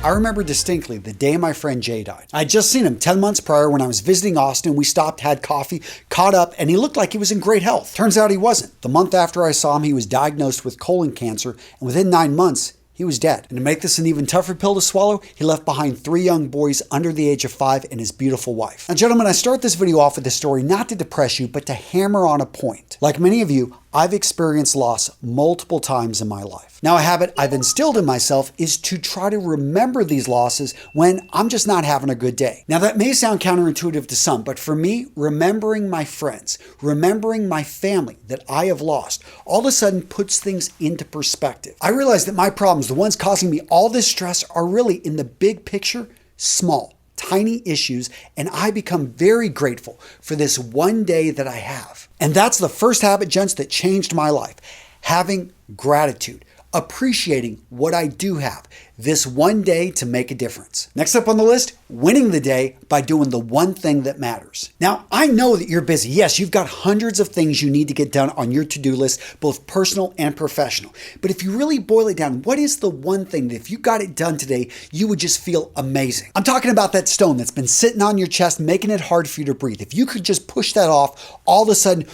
I remember distinctly the day my friend Jay died. I had just seen him 10 months prior when I was visiting Austin. We stopped, had coffee, caught up, and he looked like he was in great health. Turns out he wasn't. The month after I saw him, he was diagnosed with colon cancer, and within 9 months, he was dead. And to make this an even tougher pill to swallow, he left behind 3 young boys under the age of 5 and his beautiful wife. Now, gentlemen, I start this video off with this story not to depress you, but to hammer on a point. Like many of you, I've experienced loss multiple times in my life. Now, a habit I've instilled in myself is to try to remember these losses when I'm just not having a good day. Now, that may sound counterintuitive to some, but for me, remembering my friends, remembering my family that I have lost, all of a sudden puts things into perspective. I realize that my problems, the ones causing me all this stress, are really in the big picture, small, tiny issues, and I become very grateful for this one day that I have. And that's the first habit, gents, that changed my life. Having gratitude, appreciating what I do have, this one day to make a difference. Next up on the list, winning the day by doing the one thing that matters. Now, I know that you're busy. Yes, you've got hundreds of things you need to get done on your to-do list, both personal and professional. But if you really boil it down, what is the one thing that if you got it done today, you would just feel amazing? I'm talking about that stone that's been sitting on your chest, making it hard for you to breathe. If you could just push that off, all of a sudden,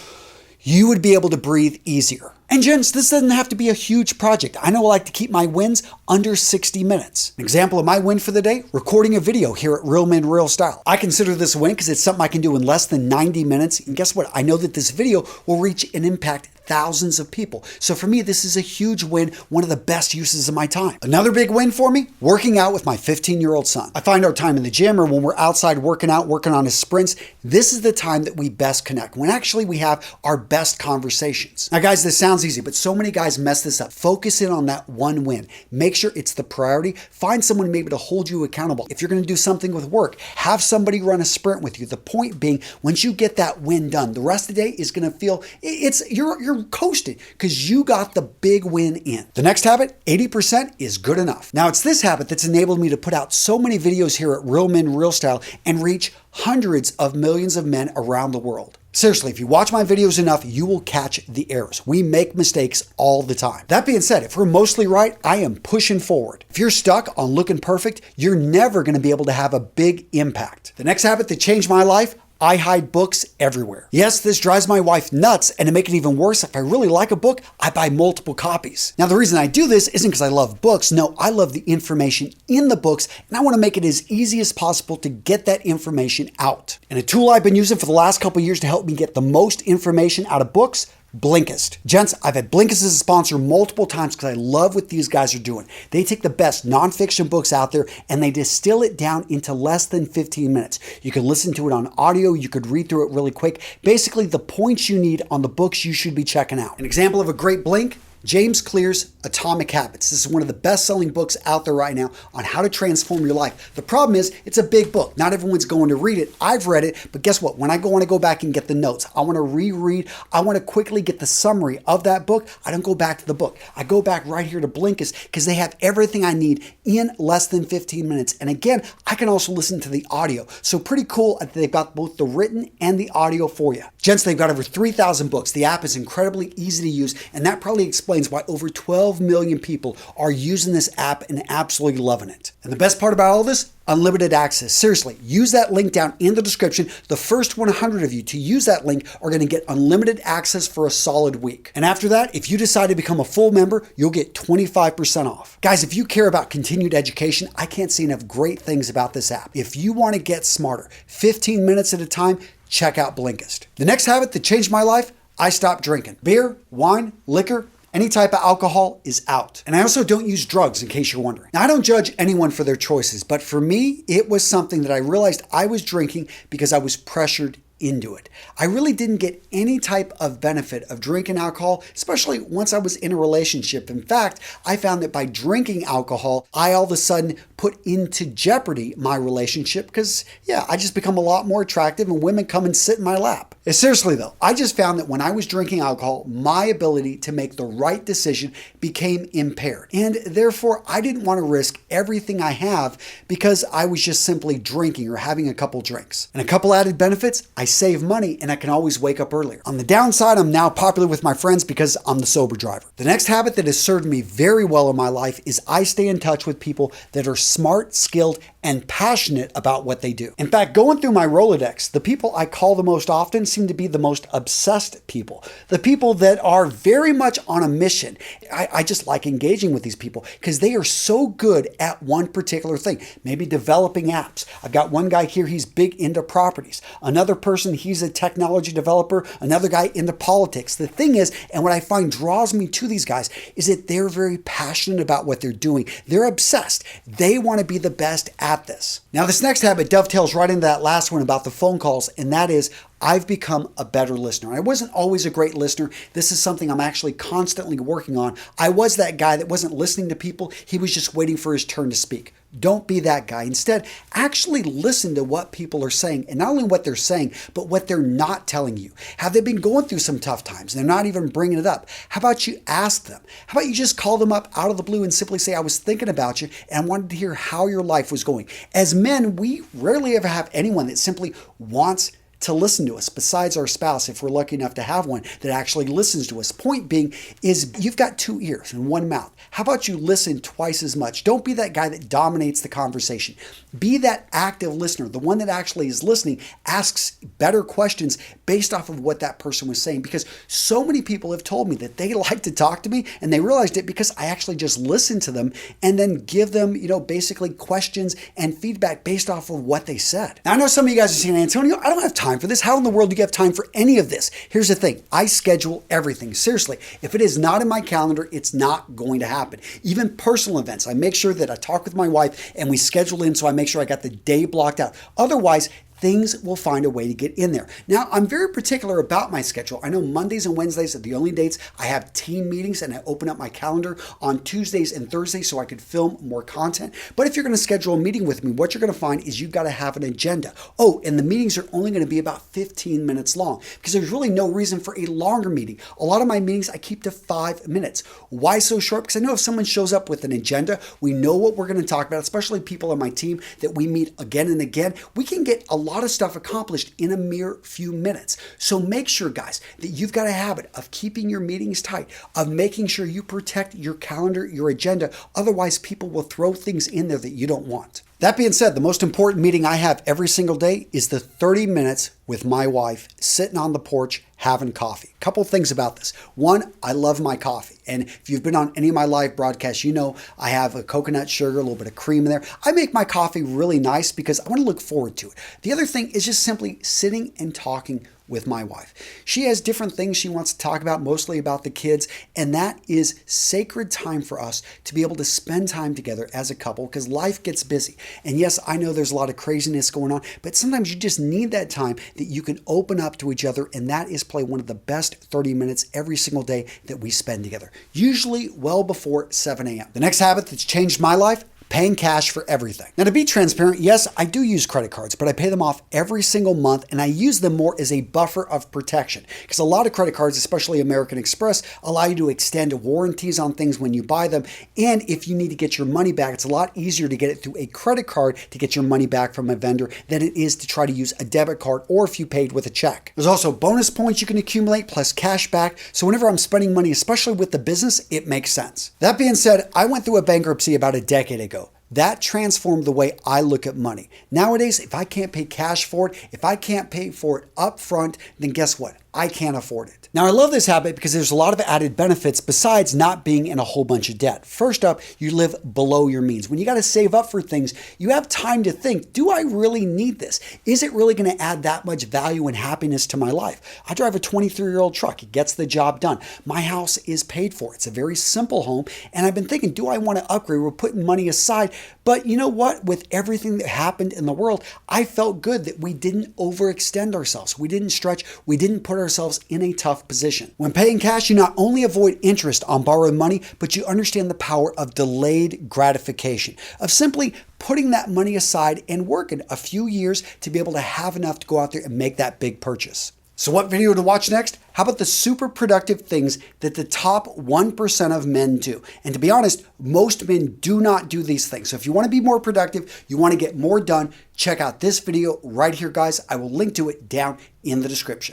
you would be able to breathe easier. And gents, this doesn't have to be a huge project. I know I like to keep my wins under 60 minutes. An example of my win for the day, recording a video here at Real Men Real Style. I consider this a win because it's something I can do in less than 90 minutes. And guess what? I know that this video will reach and impact thousands of people. So for me, this is a huge win, one of the best uses of my time. Another big win for me, working out with my 15-year-old son. I find our time in the gym or when we're outside working out, working on his sprints, this is the time that we best connect, when actually we have our best conversations. Now guys, this sounds easy, but so many guys mess this up. Focus in on that one win. Make sure it's the priority. Find someone maybe to hold you accountable. If you're going to do something with work, have somebody run a sprint with you. The point being, once you get that win done, the rest of the day is going to feel, you're coasted because you got the big win in. The next habit, 80% is good enough. Now it's this habit that's enabled me to put out so many videos here at Real Men Real Style and reach hundreds of millions of men around the world. Seriously, if you watch my videos enough, you will catch the errors. We make mistakes all the time. That being said, if we're mostly right, I am pushing forward. If you're stuck on looking perfect, you're never going to be able to have a big impact. The next habit that changed my life, I hide books everywhere. Yes, this drives my wife nuts, and to make it even worse, if I really like a book, I buy multiple copies. Now, the reason I do this isn't because I love books. No, I love the information in the books, and I want to make it as easy as possible to get that information out. And a tool I've been using for the last couple of years to help me get the most information out of books, Blinkist. Gents, I've had Blinkist as a sponsor multiple times because I love what these guys are doing. They take the best nonfiction books out there and they distill it down into less than 15 minutes. You can listen to it on audio. You could read through it really quick. Basically, the points you need on the books you should be checking out. An example of a great Blink, James Clear's Atomic Habits. This is one of the best-selling books out there right now on how to transform your life. The problem is it's a big book. Not everyone's going to read it. I've read it, but guess what? When I want to go back and get the notes, I want to reread, I want to quickly get the summary of that book, I don't go back to the book. I go back right here to Blinkist because they have everything I need in less than 15 minutes. And again, I can also listen to the audio. So pretty cool that they've got both the written and the audio for you. Gents, they've got over 3,000 books. The app is incredibly easy to use, and that probably explains why over 12 million people are using this app and absolutely loving it. And the best part about all this, unlimited access. Seriously, use that link down in the description. The first 100 of you to use that link are going to get unlimited access for a solid week. And after that, if you decide to become a full member, you'll get 25% off. Guys, if you care about continued education, I can't say enough great things about this app. If you want to get smarter, 15 minutes at a time, check out Blinkist. The next habit that changed my life, I stopped drinking. Beer, wine, liquor, any type of alcohol is out. And I also don't use drugs, in case you're wondering. Now, I don't judge anyone for their choices, but for me, it was something that I realized I was drinking because I was pressured into it. I really didn't get any type of benefit of drinking alcohol, especially once I was in a relationship. In fact, I found that by drinking alcohol, I all of a sudden put into jeopardy my relationship because, yeah, I just become a lot more attractive and women come and sit in my lap. Seriously though, I just found that when I was drinking alcohol, my ability to make the right decision became impaired. And therefore, I didn't want to risk everything I have because I was just simply drinking or having a couple drinks. And a couple added benefits, I I save money, and I can always wake up earlier. On the downside, I'm now popular with my friends because I'm the sober driver. The next habit that has served me very well in my life is I stay in touch with people that are smart, skilled, and passionate about what they do. In fact, going through my Rolodex, the people I call the most often seem to be the most obsessed people, the people that are very much on a mission. I just like engaging with these people because they are so good at one particular thing, maybe developing apps. I've got one guy here, he's big into properties. Another person, he's a technology developer. Another guy into politics. The thing is, and what I find draws me to these guys, is that they're very passionate about what they're doing. They're obsessed. They want to be the best at this. Now, this next habit dovetails right into that last one about the phone calls, and that is I've become a better listener. I wasn't always a great listener. This is something I'm actually constantly working on. I was that guy that wasn't listening to people. He was just waiting for his turn to speak. Don't be that guy. Instead, actually listen to what people are saying, and not only what they're saying, but what they're not telling you. Have they been going through some tough times? They're not even bringing it up. How about you ask them? How about you just call them up out of the blue and simply say, I was thinking about you and I wanted to hear how your life was going. As men, we rarely ever have anyone that simply wants to listen to us besides our spouse, if we're lucky enough to have one that actually listens to us. Point being is you've got two ears and one mouth. How about you listen twice as much? Don't be that guy that dominates the conversation. Be that active listener, the one that actually is listening, asks better questions based off of what that person was saying, because so many people have told me that they like to talk to me and they realized it because I actually just listen to them and then give them, basically questions and feedback based off of what they said. Now, I know some of you guys are saying, Antonio, I don't have time for this. How in the world do you have time for any of this? Here's the thing. I schedule everything. Seriously, if it is not in my calendar, it's not going to happen. Even personal events, I make sure that I talk with my wife and we schedule in so I make sure I got the day blocked out. Otherwise, things will find a way to get in there. Now, I'm very particular about my schedule. I know Mondays and Wednesdays are the only dates I have team meetings, and I open up my calendar on Tuesdays and Thursdays so I could film more content. But if you're going to schedule a meeting with me, what you're going to find is you've got to have an agenda. Oh, and the meetings are only going to be about 15 minutes long because there's really no reason for a longer meeting. A lot of my meetings I keep to 5 minutes. Why so short? Because I know if someone shows up with an agenda, we know what we're going to talk about, especially people on my team that we meet again and again. We can get a lot of stuff accomplished in a mere few minutes. So make sure, guys, that you've got a habit of keeping your meetings tight, of making sure you protect your calendar, your agenda. Otherwise, people will throw things in there that you don't want. That being said, the most important meeting I have every single day is the 30 minutes with my wife sitting on the porch having coffee. A couple things about this. One, I love my coffee. And if you've been on any of my live broadcasts, you know I have a coconut sugar, a little bit of cream in there. I make my coffee really nice because I want to look forward to it. The other thing is just simply sitting and talking with my wife. She has different things she wants to talk about, mostly about the kids, and that is sacred time for us to be able to spend time together as a couple because life gets busy. And yes, I know there's a lot of craziness going on, but sometimes you just need that time that you can open up to each other, and that is probably one of the best 30 minutes every single day that we spend together, usually well before 7 a.m. The next habit that's changed my life, paying cash for everything. Now, to be transparent, yes, I do use credit cards, but I pay them off every single month, and I use them more as a buffer of protection because a lot of credit cards, especially American Express, allow you to extend warranties on things when you buy them. And if you need to get your money back, it's a lot easier to get it through a credit card to get your money back from a vendor than it is to try to use a debit card or if you paid with a check. There's also bonus points you can accumulate plus cash back. So whenever I'm spending money, especially with the business, it makes sense. That being said, I went through a bankruptcy about a decade ago. That transformed the way I look at money. Nowadays, if I can't pay cash for it, if I can't pay for it up front, then guess what? I can't afford it. Now, I love this habit because there's a lot of added benefits besides not being in a whole bunch of debt. First up, you live below your means. When you got to save up for things, you have time to think, do I really need this? Is it really going to add that much value and happiness to my life? I drive a 23-year-old truck. It gets the job done. My house is paid for. It's a very simple home. And I've been thinking, do I want to upgrade? We're putting money aside. But you know what? With everything that happened in the world, I felt good that we didn't overextend ourselves. We didn't stretch. We didn't put ourselves in a tough position. When paying cash, you not only avoid interest on borrowed money, but you understand the power of delayed gratification, of simply putting that money aside and working a few years to be able to have enough to go out there and make that big purchase. So what video to watch next? How about the super productive things that the top 1% of men do? And to be honest, most men do not do these things. So if you want to be more productive, you want to get more done, check out this video right here, guys. I will link to it down in the description.